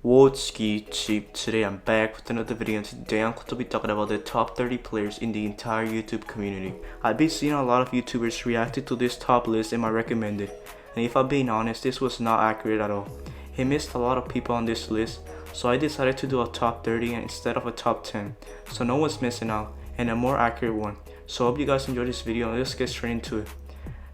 What's YouTube? Today I'm back with another video, and today I'm going to be talking about the top 30 players in the entire YouTube community. I've been seeing a lot of YouTubers reacting to this top list in my recommended, and if I'm being honest, this was not accurate at all. He missed a lot of people on this list, so I decided to do a top 30 instead of a top 10, so no one's missing out, and a more accurate one. So I hope you guys enjoyed this video, and let's get straight into it.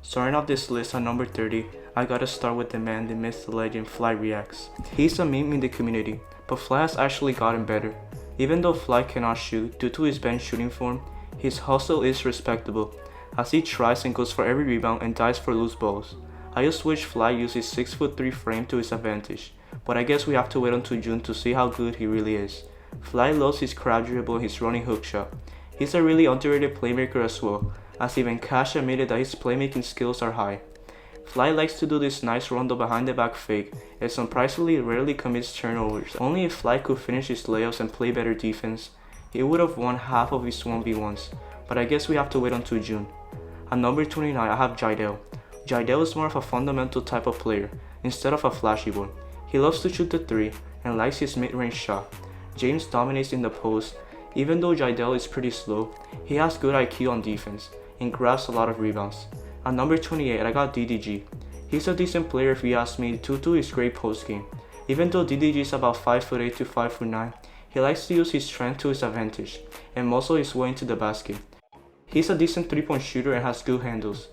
Starting off this list on number 30, I gotta start with the man, the myth, the legend, Fly Reacts. He's a meme in the community, but Fly has actually gotten better. Even though Fly cannot shoot due to his bench shooting form, his hustle is respectable, as he tries and goes for every rebound and dives for loose balls. I just wish Fly used his 6'3" frame to his advantage, but I guess we have to wait until June to see how good he really is. Fly loves his crowd dribble and his running hook shot. He's a really underrated playmaker as well, as even Cash admitted that his playmaking skills are high. Fly likes to do this nice rondo behind the back fake and surprisingly rarely commits turnovers. Only if Fly could finish his layups and play better defense, he would have won half of his 1v1s, but I guess we have to wait until June. At number 29 I have Jidel. Jidel is more of a fundamental type of player instead of a flashy one. He loves to shoot the 3 and likes his mid-range shot. James dominates in the post. Even though Jidel is pretty slow, he has good IQ on defense and grabs a lot of rebounds. At number 28 I got DDG. He's a decent player if you ask me due to his great post game. Even though DDG is about 5'8" to 5'9", he likes to use his strength to his advantage and muscle his way into the basket. He's a decent 3-point shooter and has good handles.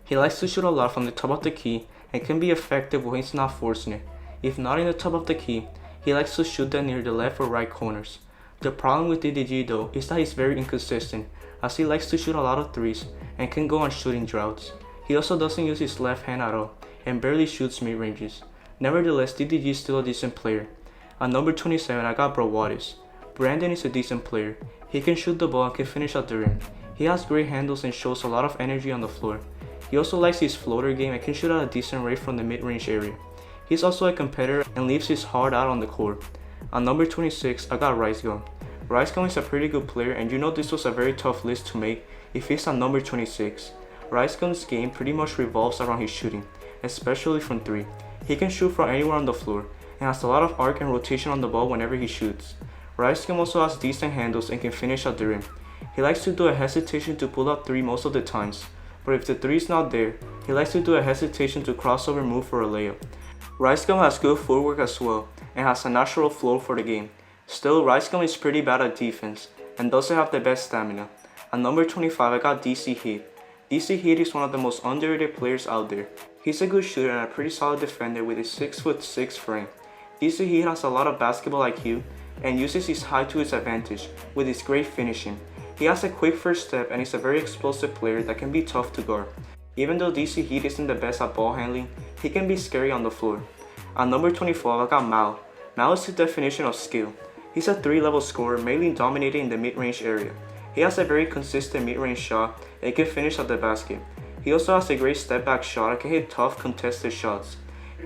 He likes to shoot a lot from the top of the key and can be effective when he's not forcing it. If not in the top of the key, he likes to shoot that near the left or right corners. The problem with DDG though is that he's very inconsistent, as he likes to shoot a lot of threes and can go on shooting droughts. He also doesn't use his left hand at all and barely shoots mid-ranges. Nevertheless, DDG is still a decent player. At number 27 I got Browadis. Brandon is a decent player. He can shoot the ball and can finish at the rim. He has great handles and shows a lot of energy on the floor. He also likes his floater game and can shoot at a decent rate from the mid-range area. He's also a competitor and leaves his heart out on the court. At number 26 I got RICEGUM. RICEGUM is a pretty good player, and you know this was a very tough list to make if he's at number 26. RICEGUM's game pretty much revolves around his shooting, especially from 3. He can shoot from anywhere on the floor and has a lot of arc and rotation on the ball whenever he shoots. RICEGUM also has decent handles and can finish at the rim. He likes to do a hesitation to pull up 3 most of the times, but if the 3 is not there, he likes to do a hesitation to crossover move for a layup. RICEGUM has good footwork as well and has a natural flow for the game. Still, RICEGUM is pretty bad at defense and doesn't have the best stamina. At number 25 I got DC Heat. DC Heat is one of the most underrated players out there. He's a good shooter and a pretty solid defender with his 6'6" frame. DC Heat has a lot of basketball IQ and uses his height to his advantage with his great finishing. He has a quick first step and is a very explosive player that can be tough to guard. Even though DC Heat isn't the best at ball handling, he can be scary on the floor. At number 24 I got Mal. Mal is the definition of skill. He's a 3-level scorer, mainly dominating in the mid-range area. He has a very consistent mid-range shot and can finish at the basket. He also has a great step-back shot and can hit tough contested shots.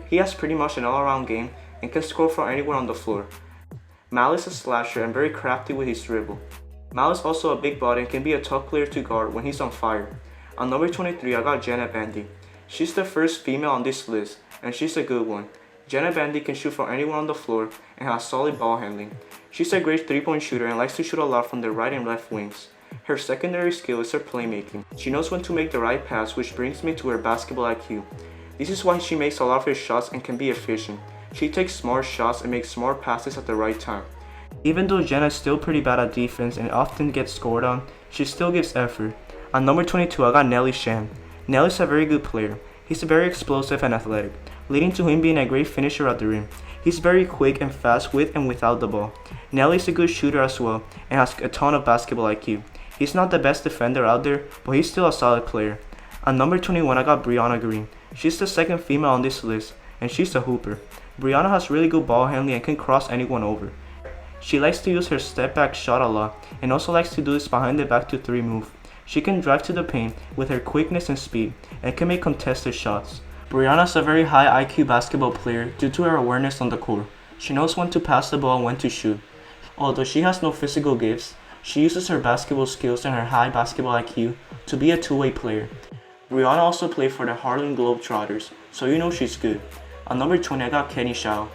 He has pretty much an all-around game and can score from anywhere on the floor. Mal is a slasher and very crafty with his dribble. Mal is also a big body and can be a tough player to guard when he's on fire. At number 23 I got JENNA BANDY. She's the first female on this list and she's a good one. JENNA BANDY can shoot from anywhere on the floor and has solid ball handling. She's a great 3-point shooter and likes to shoot a lot from the right and left wings. Her secondary skill is her playmaking. She knows when to make the right pass, which brings me to her basketball IQ. This is why she makes a lot of her shots and can be efficient. She takes smart shots and makes smart passes at the right time. Even though JENNA is still pretty bad at defense and often gets scored on, she still gives effort. At number 22 I got NELLY. NELLY is a very good player. He's very explosive and athletic, leading to him being a great finisher at the rim. He's very quick and fast with and without the ball. NELLY is a good shooter as well and has a ton of basketball IQ. He's not the best defender out there, but he's still a solid player. At number 21 I got BRIANA. She's the second female on this list and she's a hooper. BRIANA has really good ball handling and can cross anyone over. She likes to use her step back shot a lot and also likes to do this behind the back to 3 move. She can drive to the paint with her quickness and speed and can make contested shots. BRIANA is a very high IQ basketball player due to her awareness on the court. She knows when to pass the ball and when to shoot. Although she has no physical gifts, she uses her basketball skills and her high basketball IQ to be a two-way player. BRIANA also played for the Harlem Globetrotters, so you know she's good. At number 20 I got Kenny Shao.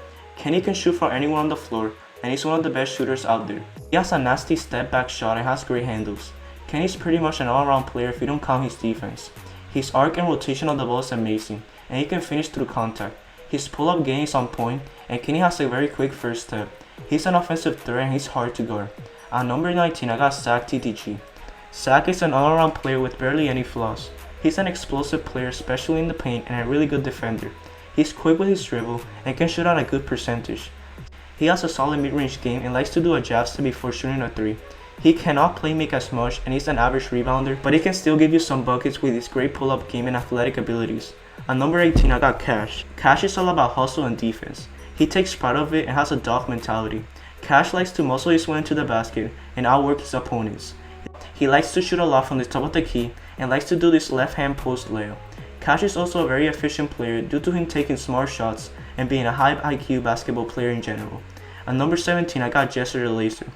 Kenny can shoot for anyone on the floor, and he's one of the best shooters out there. He has a nasty step back shot and has great handles. Kenny's pretty much an all-around player if you don't count his defense. His arc and rotation on the ball is amazing, and he can finish through contact. His pull-up game is on point, and Kenny has a very quick first step. He's an offensive threat and he's hard to guard. At number 19, I got Zach TTG. Zach is an all-around player with barely any flaws. He's an explosive player, especially in the paint, and a really good defender. He's quick with his dribble and can shoot at a good percentage. He has a solid mid-range game and likes to do a jab step before shooting a 3. He cannot play make as much and he's an average rebounder, but he can still give you some buckets with his great pull-up game and athletic abilities. At number 18, I got Cash. Cash is all about hustle and defense. He takes pride of it and has a dog mentality. Cash likes to muscle his way into the basket and outwork his opponents. He likes to shoot a lot from the top of the key and likes to do this left-hand post layup. Cash is also a very efficient player due to him taking smart shots and being a high IQ basketball player in general. At number 17, I got Jesser the Laser.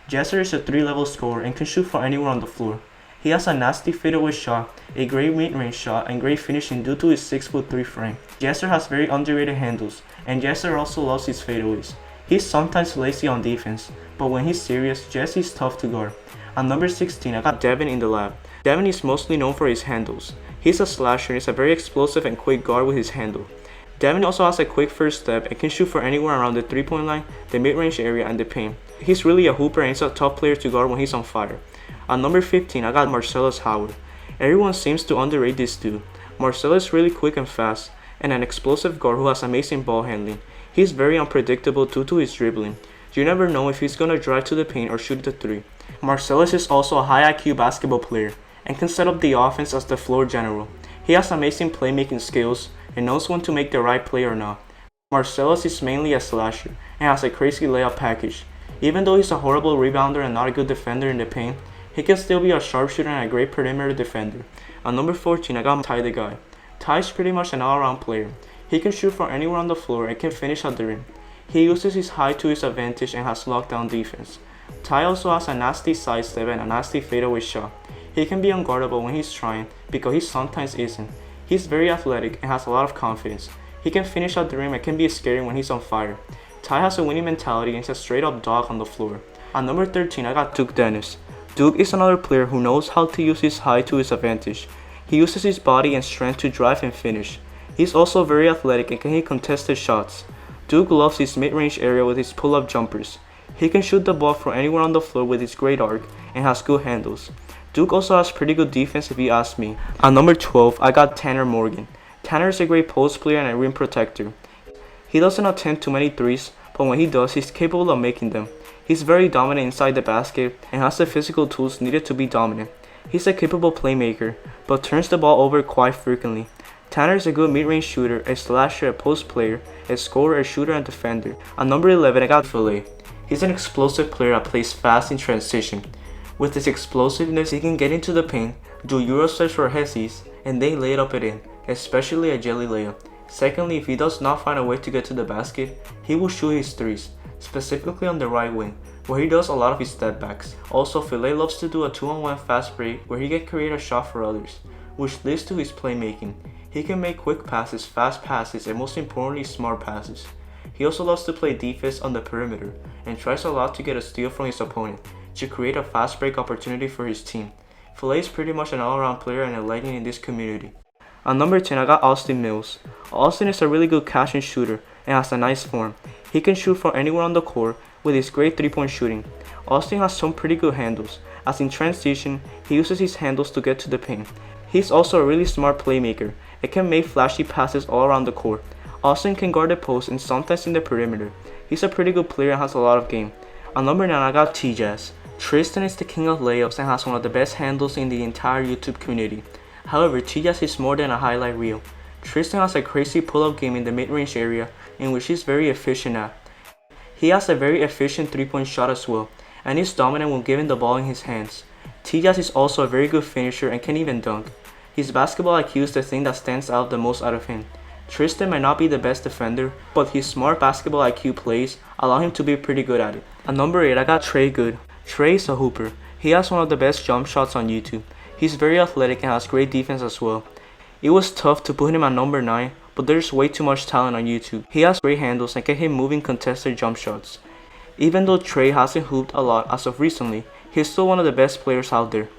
Jesser is a 3-level scorer and can shoot for anyone on the floor. He has a nasty fadeaway shot, a great mid-range shot, and great finishing due to his 6'3" frame. Jesser has very underrated handles, and Jesser also loves his fadeaways. He's sometimes lazy on defense, but when he's serious, Jesser is tough to guard. At number 16, I got Devin in the lab. Devin is mostly known for his handles. He's a slasher and is a very explosive and quick guard with his handle. Devin also has a quick first step and can shoot for anywhere around the 3-point line, the mid-range area, and the paint. He's really a hooper and he's a tough player to guard when he's on fire. At number 15, I got Marcellus Howard. Everyone seems to underrate this dude. Marcellus is really quick and fast, and an explosive guard who has amazing ball handling. He's very unpredictable due to his dribbling. You never know if he's gonna drive to the paint or shoot the 3. Marcellus is also a high IQ basketball player, and can set up the offense as the floor general. He has amazing playmaking skills, and knows when to make the right play or not. Marcellus is mainly a slasher, and has a crazy layup package. Even though he's a horrible rebounder and not a good defender in the paint, he can still be a sharpshooter and a great perimeter defender. At number 14, I got Ty the Guy. Ty is pretty much an all-around player. He can shoot from anywhere on the floor and can finish at the rim. He uses his height to his advantage and has lockdown defense. Ty also has a nasty sidestep and a nasty fadeaway shot. He can be unguardable when he's trying, because he sometimes isn't. He's very athletic and has a lot of confidence. He can finish at the rim and can be scary when he's on fire. Ty has a winning mentality and is a straight up dog on the floor. At number 13, I got Duke Dennis. Duke is another player who knows how to use his height to his advantage. He uses his body and strength to drive and finish. He's also very athletic and can hit contested shots. Duke loves his mid-range area with his pull-up jumpers. He can shoot the ball from anywhere on the floor with his great arc and has good handles. Duke also has pretty good defense if you ask me. At number 12, I got Tanner Morgan. Tanner is a great post player and a rim protector. He doesn't attempt too many threes, but when he does, he's capable of making them. He's very dominant inside the basket and has the physical tools needed to be dominant. He's a capable playmaker, but turns the ball over quite frequently. Tanner is a good mid-range shooter, a slasher, a post player, a scorer, a shooter, and defender. At number 11, I got Filet. He's an explosive player that plays fast in transition. With his explosiveness, he can get into the paint, do Euro steps for Hessies, and then lay it up and in, especially a jelly layup. Secondly, if he does not find a way to get to the basket, he will shoot his threes, specifically on the right wing, where he does a lot of his step backs. Also, Filet loves to do a 2-on-1 fast break where he can create a shot for others, which leads to his playmaking. He can make quick passes, fast passes, and most importantly, smart passes. He also loves to play defense on the perimeter, and tries a lot to get a steal from his opponent, to create a fast break opportunity for his team. Filet is pretty much an all-around player and a legend in this community. At number 10, I got Austin Mills. Austin is a really good catch and shooter and has a nice form. He can shoot from anywhere on the court with his great 3-point shooting. Austin has some pretty good handles, as in transition, he uses his handles to get to the paint. He's also a really smart playmaker and can make flashy passes all around the court. Austin can guard the post and sometimes in the perimeter. He's a pretty good player and has a lot of game. At number 9, I got T-Jazz. Tristan is the king of layups and has one of the best handles in the entire YouTube community. However, T-Jazz is more than a highlight reel. Tristan has a crazy pull-up game in the mid-range area in which he's very efficient at. He has a very efficient 3-point shot as well, and is dominant when given the ball in his hands. T-Jazz is also a very good finisher and can even dunk. His basketball IQ is the thing that stands out the most out of him. Tristan might not be the best defender, but his smart basketball IQ plays allow him to be pretty good at it. At number 8, I got Trey Good. Trey is a hooper. He has one of the best jump shots on YouTube. He's very athletic and has great defense as well. It was tough to put him at number 9, but there's way too much talent on YouTube. He has great handles and can hit moving contested jump shots. Even though Trey hasn't hooped a lot as of recently, he's still one of the best players out there.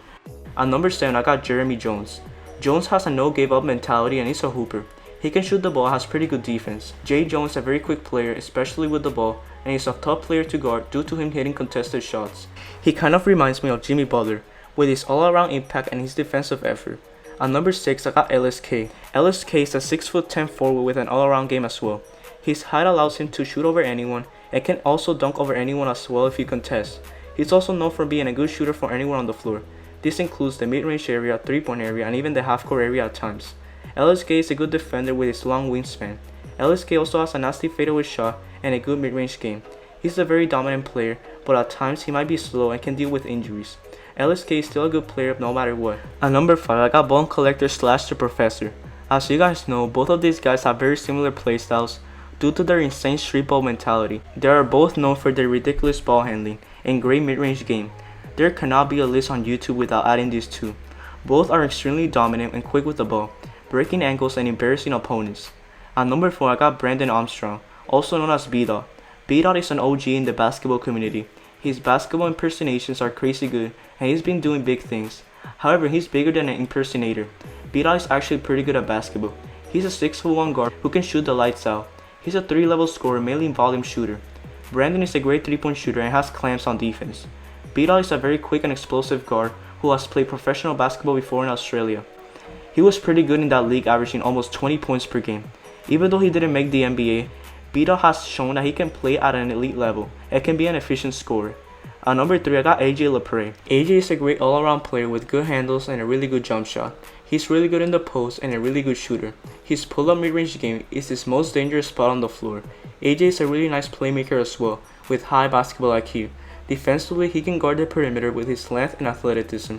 At number 7, I got Jeremy Jones. Jones has a no give up mentality and he's a hooper. He can shoot the ball and has pretty good defense. Jay Jones is a very quick player, especially with the ball, and he's a tough player to guard due to him hitting contested shots. He kind of reminds me of Jimmy Butler, with his all-around impact and his defensive effort. At number 6, I got LSK. LSK is a 6'10" forward with an all-around game as well. His height allows him to shoot over anyone and can also dunk over anyone as well if he contests. He's also known for being a good shooter for anyone on the floor. This includes the mid-range area, three-point area, and even the half-court area at times. LSK is a good defender with his long wingspan. LSK also has a nasty fadeaway shot and a good mid-range game. He's a very dominant player, but at times he might be slow and can deal with injuries. LSK is still a good player no matter what. At number 5, I got Bone Collector / The Professor. As you guys know, both of these guys have very similar playstyles due to their insane street ball mentality. They are both known for their ridiculous ball handling and great mid-range game. There cannot be a list on YouTube without adding these two. Both are extremely dominant and quick with the ball, breaking ankles and embarrassing opponents. At number 4, I got Brandon Armstrong, also known as BDOT. BDOT is an OG in the basketball community. His basketball impersonations are crazy good and he's been doing big things. However, he's bigger than an impersonator. BDOT is actually pretty good at basketball. He's a 6'1" guard who can shoot the lights out. He's a 3-level scorer, mainly volume shooter. Brandon is a great 3-point shooter and has clamps on defense. BDOT is a very quick and explosive guard who has played professional basketball before in Australia. He was pretty good in that league, averaging almost 20 points per game. Even though he didn't make the NBA, BDOT has shown that he can play at an elite level and can be an efficient scorer. At number 3, I got AJ LaPrey. AJ is a great all-around player with good handles and a really good jump shot. He's really good in the post and a really good shooter. His pull-up mid-range game is his most dangerous spot on the floor. AJ is a really nice playmaker as well, with high basketball IQ. Defensively, he can guard the perimeter with his length and athleticism.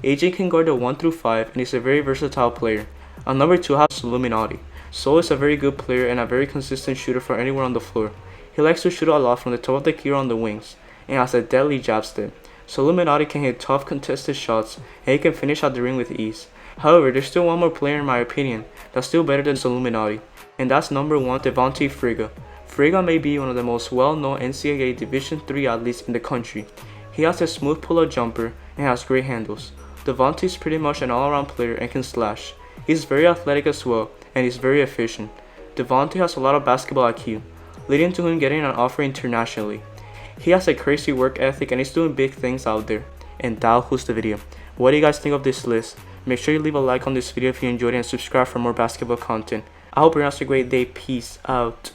AJ can guard the 1 through 5 and is a very versatile player. At number 2, I have SOLLUMINATI. Sol is a very good player and a very consistent shooter for anyone on the floor. He likes to shoot a lot from the top of the key or on the wings, and has a deadly jab step. SOLLUMINATI can hit tough contested shots and he can finish at the ring with ease. However, there's still one more player in my opinion that's still better than SOLLUMINATI, and that's number 1, FRIGA. FRIGA may be one of the most well-known NCAA Division III athletes in the country. He has a smooth pull-up jumper and has great handles. Devontae is pretty much an all-around player and can slash. He's very athletic as well and he's very efficient. Devontae has a lot of basketball IQ, leading to him getting an offer internationally. He has a crazy work ethic and he's doing big things out there. And that concludes the video. What do you guys think of this list? Make sure you leave a like on this video if you enjoyed it and subscribe for more basketball content. I hope you have a great day. Peace out.